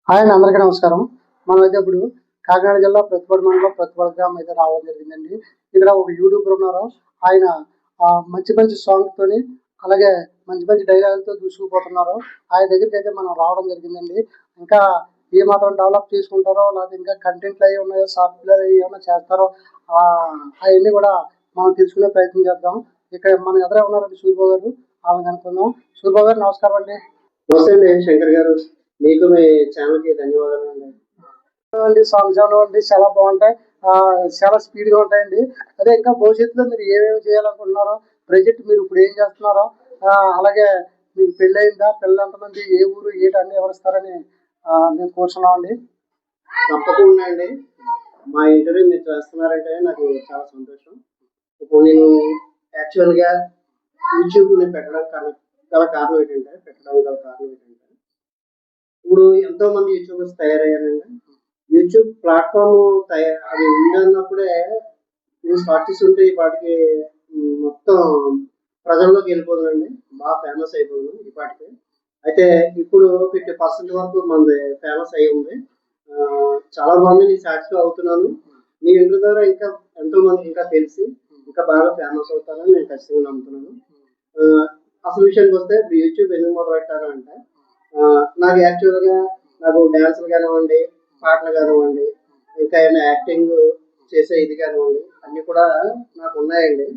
Hi అండి, అందరికీ నమస్కారం. మనమైతే ఇప్పుడు కాకినాడ జిల్లా ప్రతిపాడు మండలం ప్రతిపాడు గ్రామం అయితే రావడం జరిగిందండి. ఇక్కడ ఒక యూట్యూబర్ ఉన్నారు. ఆయన మంచి మంచి సాంగ్ తోని అలాగే మంచి మంచి డైలాగులతో దూసుకుపోతున్నారు. ఆయన దగ్గరికి అయితే మనం రావడం జరిగిందండి. ఇంకా ఏ మాత్రం డెవలప్ చేసుకుంటారో, లేకపోతే ఇంకా కంటెంట్లు అవి ఉన్నాయో, సాఫ్ట్వేర్ ఏమైనా చేస్తారో అవన్నీ కూడా మనం తెలుసుకునే ప్రయత్నం చేద్దాం. ఇక్కడ మన ఎదురే ఉన్నారండి సూర్యబాబు గారు. వాళ్ళని అనుకుందాం. సూర్యబాబు గారు నమస్కారం అండి. నమస్తే అండి శంకర్ గారు, మీకు మీ ఛానల్ కి ధన్యవాదాలు అండి. సాంగ్స్ అండి చాలా బాగుంటాయి, చాలా స్పీడ్ గా ఉంటాయండి. అదే ఇంకా భవిష్యత్తులో మీరు ఏమేమి చేయాలనుకుంటున్నారో, ప్రజెంట్ మీరు ఇప్పుడు ఏం చేస్తున్నారో, అలాగే మీకు పెళ్ళి అయిందా, పిల్లలు ఎంతమంది, ఏ ఊరు, ఏంటి అన్ని ఎవరిస్తారని మేము కూర్చున్నాం అండి. తప్పకుండా అండి. మా ఇంటర్వ్యూ మీరు చేస్తున్నారంటే నాకు చాలా సంతోషం. ఇప్పుడు నేను యాక్చువల్ గా యూట్యూబ్ పెట్టడానికి గల కారణం ఏంటంటే ఇప్పుడు ఎంతో మంది యూట్యూబర్స్ తయారయ్యారండి. యూట్యూబ్ ప్లాట్ఫామ్ అది ఉందన్నప్పుడే నేను స్టార్ట్ చేసి ఉంటే వాటికి మొత్తం ప్రజల్లోకి వెళ్ళిపోతుందండి, బాగా ఫేమస్ అయిపోతుంది ఈ పాటికి. అయితే ఇప్పుడు 50% వరకు మనది ఫేమస్ అయ్యి ఉంది. చాలా మంది నేను సాటిస్ఫై అవుతున్నాను. మీ ఇంటర్ ద్వారా ఇంకా ఎంతో మంది ఇంకా తెలిసి ఇంకా బాగా ఫేమస్ అవుతారని నేను ఖచ్చితంగా నమ్ముతున్నాను. అసలు విషయానికి వస్తే ఇప్పుడు యూట్యూబ్ ఎందుకు మొదలు పెట్టారు అంటే, నాకు యాక్చువల్గా నాకు డ్యాన్సులు కానివ్వండి, పాటలు కానివ్వండి, ఇంకా ఏమైనా యాక్టింగ్ చేసే ఇది కానివ్వండి, అన్ని కూడా నాకు ఉన్నాయండి.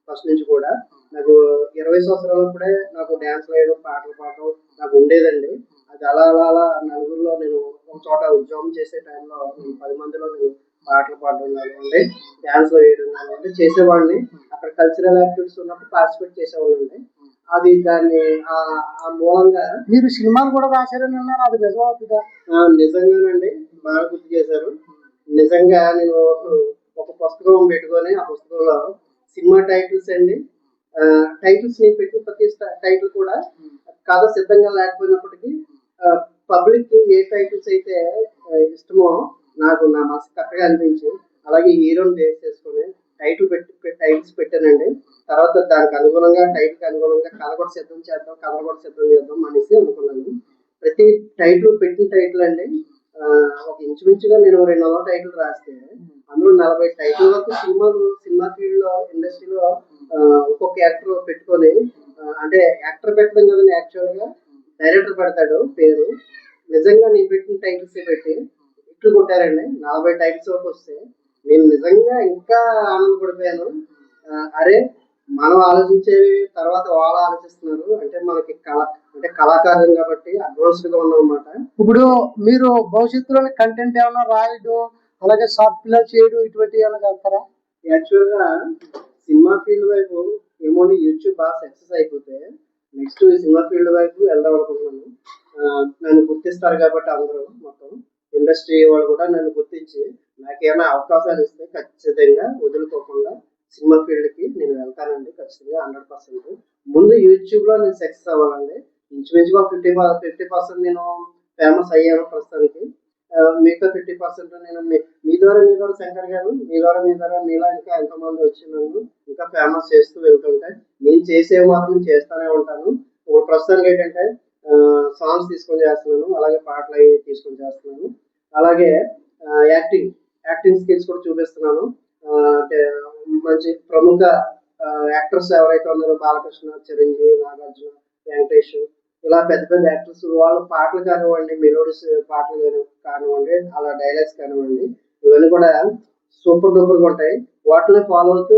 ఫస్ట్ నుంచి కూడా నాకు 20 సంవత్సరాలప్పుడే నాకు డ్యాన్స్ వేయడం, పాటలు పాడడం నాకు ఉండేదండి. అది అలా అలా అలా నలుగురిలో నేను ఒక చోట ఉద్యోగం చేసే టైంలో 10 మందిలో నేను పాటలు పాడడం కానివ్వండి, డ్యాన్స్ వేయడం కానివ్వండి చేసేవాడిని. అక్కడ కల్చరల్ యాక్టివిటీస్ ఉన్నప్పుడు పార్టిసిపేట్ చేసేవాళ్ళండి. అది దాన్ని ఆ మూలంగా మీరు సినిమాలు కూడా రాశారని అన్నారు, అది నిజమవుతుందా? నిజంగానండి, బాగా గుర్తు చేశారు. నిజంగా నేను ఒక పుస్తకం పెట్టుకొని ఆ పుస్తకంలో సినిమా టైటిల్స్ అండి, టైటిల్స్ నేను పెట్టిన ప్రతి టైటిల్ కూడా కథ సిద్ధంగా లేకపోయినప్పటికీ పబ్లిక్ కి ఏ టైటిల్స్ అయితే ఇష్టమో నాకు నా మనసు కరెక్ట్గా అనిపించి అలాగే హీరోని బేస్ చేసుకుని టైటిల్స్ పెట్టానండి. తర్వాత దానికి అనుగుణంగా టైటిల్కి అనుగుణంగా కథ కూడా సిద్ధం చేద్దాం అనేసి అనుకున్నాను. ప్రతి టైటిల్ పెట్టిన టైటిల్ అండి ఒక ఇంచుమించుగా నేను 200 టైటిల్ రాస్తే అందులో 40 టైటిల్ వరకు సినిమా ఫీల్డ్ లో ఇండస్ట్రీలో ఒక్కొక్క యాక్టర్ పెట్టుకొని, అంటే యాక్టర్ పెట్టడం కదండి, యాక్చువల్ గా డైరెక్టర్ పెడతాడు పేరు. నిజంగా నేను పెట్టిన టైటిల్స్ పెట్టి ఇట్లు కొట్టారండి. 40 టైటిల్స్ వరకు వస్తే నేను నిజంగా ఇంకా ఆనందపడిపోయాను. అరే, మనం ఆలోచించేవి తర్వాత వాళ్ళు ఆలోచిస్తున్నారు అంటే మనకి కళాకారులు కాబట్టి అడ్వాన్స్డ్ గా ఉన్నాం అన్నమాట. ఇప్పుడు మీరు భవిష్యత్తులోని కంటెంట్ ఏమైనా రాయడం, అలాగే షార్ట్ ఫిల్మ్ చేయడం, ఇటువంటి ఏమైనా చేస్తారా? యాక్చువల్ గా సినిమా ఫీల్డ్ వైపు ఏమో యూట్యూబ్ బాగా సక్సెస్ అయిపోతే నెక్స్ట్ సినిమా ఫీల్డ్ వైపు వెళ్దాం అనుకుంటున్నాను. నన్ను గుర్తిస్తారు కాబట్టి అందరూ మొత్తం ఇండస్ట్రీ వాళ్ళు కూడా నన్ను గుర్తించి నాకేమైనా అవకాశాలు ఇస్తే ఖచ్చితంగా వదులుకోకుండా సినిమా ఫీల్డ్ కి నేను వెళ్తానండి, ఖచ్చితంగా 100%. ముందు యూట్యూబ్ లో నేను సక్సెస్ అవ్వాలండి. ఇంచుమించుగా 50% నేను ఫేమస్ అయ్యాను ప్రస్తుతానికి. మిగతా 50% నేను మీ ద్వారా శంకర్ గారు, మీ ద్వారా మీలా ఇంకా ఎంతమంది వచ్చి నన్ను ఇంకా ఫేమస్ చేస్తూ వెళ్తుంటే నేను చేసే మాత్రం చేస్తూనే ఉంటాను. ఇప్పుడు ప్రస్తుతానికి ఏంటంటే సాంగ్స్ తీసుకొని చేస్తున్నాను, అలాగే పాటలు అవి తీసుకొని చేస్తున్నాను, అలాగే యాక్టింగ్ స్కిల్స్ కూడా చూపిస్తున్నాను. అంటే మంచి ప్రముఖ యాక్టర్స్ ఎవరైతే ఉన్నారో బాలకృష్ణ, చిరంజీవి, నాగార్జున, వెంకటేష్, ఇలా పెద్ద పెద్ద యాక్టర్స్ వాళ్ళ పాటలు కానివ్వండి, మెలోడీస్ పాటలు కానివ్వండి, అలా డైలాగ్స్ కానివ్వండి, ఇవన్నీ కూడా సూపర్ డూపర్ గా ఉంటాయి. వాటిని ఫాలో అవుతూ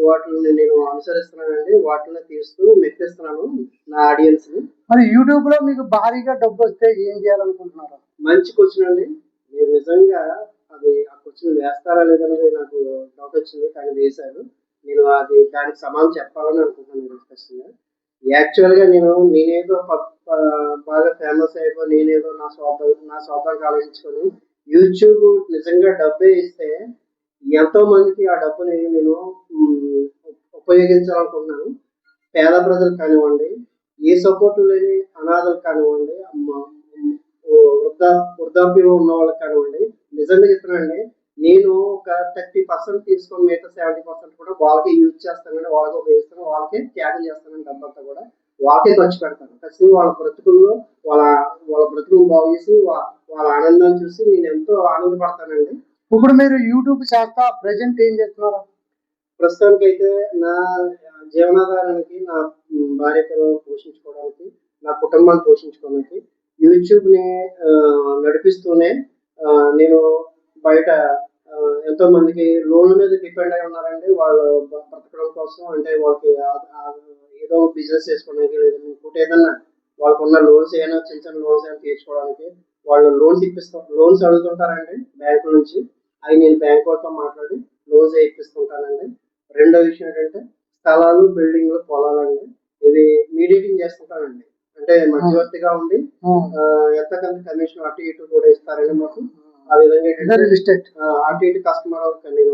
వాటిని నేను అనుసరిస్తున్నానండి. వాటిని తీస్తూ మెప్పిస్తున్నాను నా ఆడియన్స్ ని. మరి యూట్యూబ్ లో మీకు భారీగా డబ్బు వస్తే ఏం చేయాలనుకుంటున్నారు? మంచి క్వశ్చన్ అండి. మీరు నిజంగా అది ఆ క్వశ్చన్ వేస్తారా లేదనేది నాకు డౌట్ వచ్చింది, కానీ వేశారు. నేను దానికి సమాధానం చెప్పాలని అనుకుంటున్నాను ఖచ్చితంగా. యాక్చువల్ గా నేనేదో బాగా ఫేమస్ అయిపోయి నేనేదో నా స్వార్థానికి ఆలోచించుకొని యూట్యూబ్ నిజంగా డబ్బే ఇస్తే ఎంతో మందికి ఆ డబ్బుని నేను ఉపయోగించాలనుకుంటున్నాను. పేద ప్రజలు కానివ్వండి, ఏ సపోర్ట్ లేని అనాథలు కానివ్వండి, వృద్ధాప్యంలో ఉన్న వాళ్ళకి కానివ్వండి, నిజంగా చెప్తున్నానండి, నేను ఒక 30% తీసుకొని మిగతా 70% కూడా వాళ్ళకే యూజ్ చేస్తానండి, వాళ్ళకే ఉపయోగిస్తాను, వాళ్ళకే త్యాగం చేస్తానండి. డబ్బంతా కూడా వాళ్ళకే ఖర్చు పెడతాను. ఖచ్చితంగా వాళ్ళ బ్రతుకుల్లో వాళ్ళ బ్రతుకులు బాగు చేసి వాళ్ళ ఆనందాన్ని చూసి నేను ఎంతో ఆనందపడతానండి. ఇప్పుడు మీరు యూట్యూబ్ చేస్తా ప్రెజెంట్ ఏం చేస్తున్నారు? ప్రస్తుతానికి అయితే నా జీవనాధారానికి, నా భార్య పిల్లలను పోషించుకోవడానికి, నా కుటుంబాన్ని పోషించుకోవడానికి యూట్యూబ్ ని నడిపిస్తూనే నేను బయట ఎంతో మందికి లోన్ల మీద డిపెండ్ అయి ఉన్నారండి. వాళ్ళు బ్రతకడం కోసం, అంటే వాళ్ళకి ఏదో బిజినెస్ చేసుకోవడానికి, లేదంటే ఇంకోటి ఏదన్నా వాళ్ళకున్న లోన్స్ ఏమైనా చిన్న చిన్న లోన్స్ ఏమైనా తీర్చుకోవడానికి వాళ్ళు లోన్స్ అడుగుతుంటారండి బ్యాంకు నుంచి. అవి నేను బ్యాంక్ వాళ్ళతో మాట్లాడి లోన్స్ ఇప్పిస్తుంటానండి. రెండో విషయం ఏంటంటే స్థలాలు, బిల్డింగ్లు, పొలాలండి. ఇది మీడియేటింగ్ చేస్తుంటానండి. అంటే మధ్యవర్తిగా ఉండి ఎంతకంత కమిషన్ అటు ఇటు కూడా ఇస్తారండి మాకు. ఆ విధంగా అటు ఇటు కస్టమర్ నేను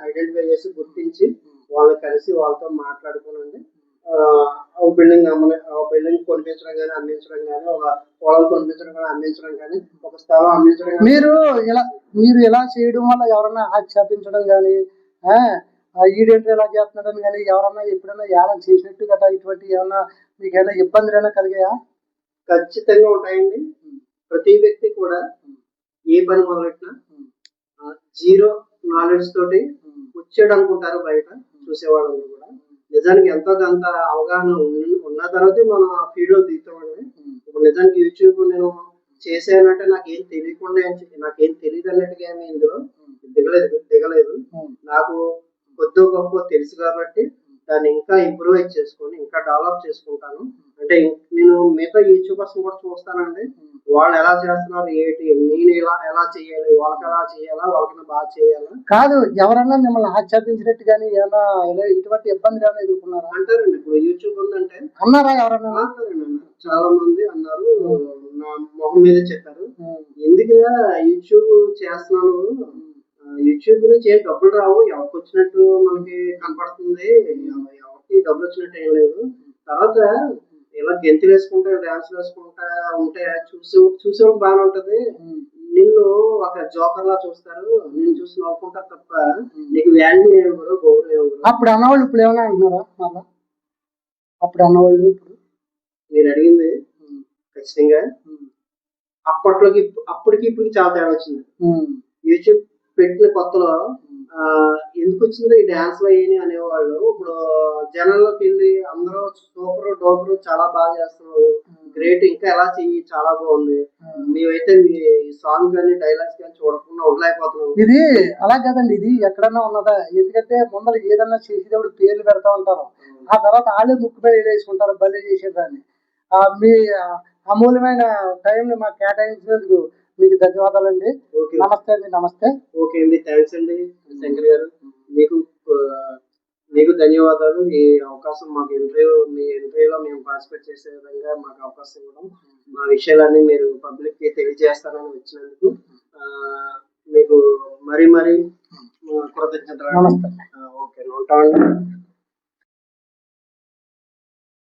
ఐడెంటిఫై చేసి గుర్తించి వాళ్ళని కలిసి వాళ్ళతో మాట్లాడుకోనండి. బిల్డింగ్ బిల్డింగ్ కొనిపించడం కానీ, అమ్మించడం కానీ, ఒక పొలం కొనిపించడం కానీ, అమ్మించడం కానీ, ఒక స్థలం అమ్మించడం కానీ. మీరు ఇలా చేయడం వల్ల ఎవరన్నా ఆక్షేపించడం కానీ, ఈడేంటి ఇలా చేస్తున్నాడని కానీ, ఎవరన్నా ఎప్పుడైనా ఏమైనా చేసినట్టు గట్రా ఇటువంటి ఏమన్నా మీకు ఏమైనా ఇబ్బందులు ఏమైనా కలిగాయా? ఖచ్చితంగా ఉంటాయండి. ప్రతి వ్యక్తి కూడా ఏ పని మొదలెట్టినా జీరో నాలెడ్జ్ తోటి వచ్చాడు అనుకుంటారు బయట చూసేవాళ్ళందరూ కూడా. నిజానికి ఎంతో కొంత అవగాహన ఉన్న తర్వాతే మనం ఆ ఫీల్డ్ లో దిగుతామండి. ఇప్పుడు నిజానికి యూట్యూబ్ నేను చేసానంటే నాకేం తెలియకుండా, నాకేం తెలియదు అన్నట్టుగా ఏమి ఇందులో దిగలేదు. నాకు కొద్ది గొప్ప తెలుసు కాబట్టి దాన్ని ఇంకా ఇంప్రూవైజ్ చేసుకొని ఇంకా డెవలప్ చేసుకుంటాను. అంటే నేను మిగతా యూట్యూబర్స్ కూడా చూస్తానండి. వాళ్ళు ఎలా చేస్తున్నారు, ఏంటి, నేను ఎలా చేయాలి, వాళ్ళకి ఎలా చేయాలా, వాళ్ళకన్నా బాగా చేయాలా. కాదు, ఎవరన్నా మిమ్మల్ని ఆక్షేపించినట్టు కానీ ఏమైనా ఇటువంటి ఇబ్బందులు ఏమైనా ఎదుర్కొన్నారా? అంటారండి. ఇప్పుడు యూట్యూబ్ ఉందంటే అన్నారా ఎవరన్నా? చాలా మంది అన్నారు, నా మొహం మీద చెప్పారు, ఎందుకుగా యూట్యూబ్ చేస్తున్నాను, యూట్యూబ్ నుంచి ఏం డబ్బులు రావు, ఎవరికి వచ్చినట్టు మనకి కనపడుతుంది, ఎవరికి డబ్బులు వచ్చినట్టు ఏం లేదు. తర్వాత ఇలా గెంతులు వేసుకుంటా, డాన్స్ వేసుకుంటా ఉంటే చూసేవాళ్ళకి బాగానే ఉంటది. నిన్ను ఒక జోకర్ లా చూస్తారు, నేను చూసి నవ్వుకుంటారు తప్ప నీకు వాల్యూ ఏమో, గౌరవం ఏమో. అప్పుడు అన్నవాళ్ళు ఇప్పుడు ఏమైనా అంటున్నారా? మళ్ళా అప్పుడు అన్నవాళ్ళు ఇప్పుడు మీరు అడిగింది ఖచ్చితంగా అప్పటికి ఇప్పటికి చాలా తేడా వచ్చింది. యూట్యూబ్ పెట్టిన కొత్తలో ఎందుకు వచ్చిందో ఈ డాన్స్ లో ఏని అనేవాళ్ళు. ఇప్పుడు జనాల్లోకి వెళ్ళి అందరూ సూపర్ డోపర్ చాలా బాగా చేస్తున్నారు, గ్రేట్, ఇంకా ఎలా చెయ్యి, చాలా బాగుంది, మేమైతే మీ సాంగ్ కానీ డైలాగ్స్ కానీ చూడకుండా ఉండలేకపోతున్నాం. ఇది అలా కదండి, ఇది ఎక్కడన్నా ఉన్నదా? ఎందుకంటే ముందర ఏదన్నా చేసేటప్పుడు పేర్లు పెడతా ఉంటారు, ఆ తర్వాత వాళ్ళే ముక్కు మీద వేసుకుంటారు బలి చేసేదాన్ని. మీ అమూల్యమైన టైం ని మాకు కేటాయించినందుకు మీకు ధన్యవాదాలండి. నమస్తే అండి. నమస్తే. ఓకే అండి, థ్యాంక్స్ అండి శంకర్ గారు. మీకు ధన్యవాదాలు. ఈ అవకాశం మాకు మీ ఇంటర్వ్యూలో మేము పార్టిసిపేట్ చేసే విధంగా మాకు అవకాశం ఇవ్వడం, మా విషయాలన్నీ మీరు పబ్లిక్ కి తెలియజేస్తారని వచ్చినందుకు మీకు మరీ కృతజ్ఞతలు. నమస్తే. ఓకే, ఉంటామండి.